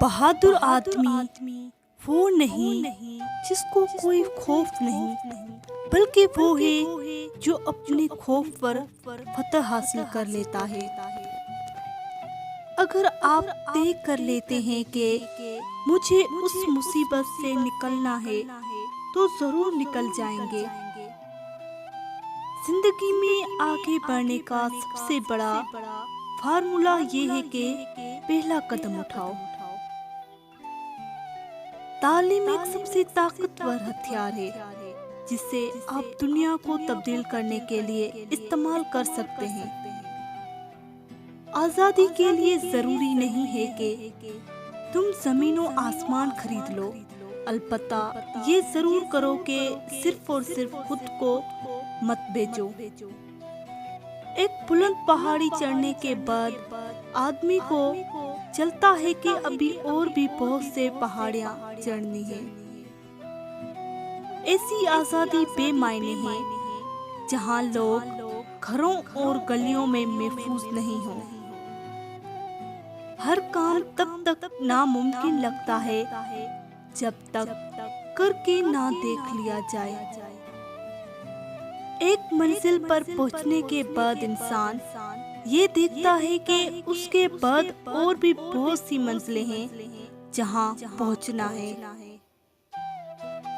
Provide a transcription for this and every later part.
बहादुर आदमी वो नहीं जिसको कोई खौफ नहीं, बल्कि वो है जो अपने खौफ पर फतह हासिल कर लेता है। अगर आप तय कर लेते हैं कि मुझे उस मुसीबत से निकलना है, तो जरूर निकल जाएंगे। जिंदगी में आगे बढ़ने का सबसे बड़ा फार्मूला ये है कि पहला कदम उठाओ। तालीम एक सबसे ताकतवर हथियार है जिसे आप दुनिया को तब्दील करने के लिए इस्तेमाल कर सकते हैं। आजादी के लिए जरूरी नहीं है कि तुम जमीनों आसमान खरीद लो, अलबत्ता ये जरूर करो कि सिर्फ और सिर्फ खुद को मत बेचो। एक बुलंद पहाड़ी चढ़ने के बाद आदमी को चलता है कि अभी और भी बहुत से पहाड़ियां चढ़नी है। ऐसी आजादी बेमायने है जहां लोग घरों और गलियों में महफूज नहीं हो। हर काम तब तक नामुमकिन लगता है जब तक करके ना देख लिया जाए। एक मंजिल पर पहुंचने के बाद इंसान ये देखता है कि उसके बाद और भी बहुत सी मंजिलें हैं जहां पहुंचना है।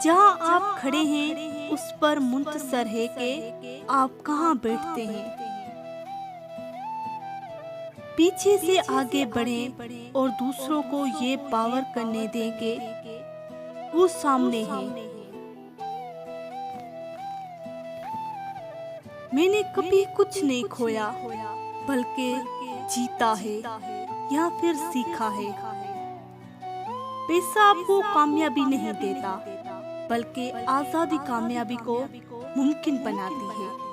जहां आप खड़े हैं उस पर मुंतसर है कि आप कहां बैठते हैं। पीछे से आगे बढ़ें और दूसरों को ये पावर करने दें कि वो सामने है। मैंने कभी कुछ नहीं खोया, बल्कि जीता है या फिर सीखा है। पैसा आपको कामयाबी नहीं देता, बल्कि आजादी कामयाबी को मुमकिन बनाती है।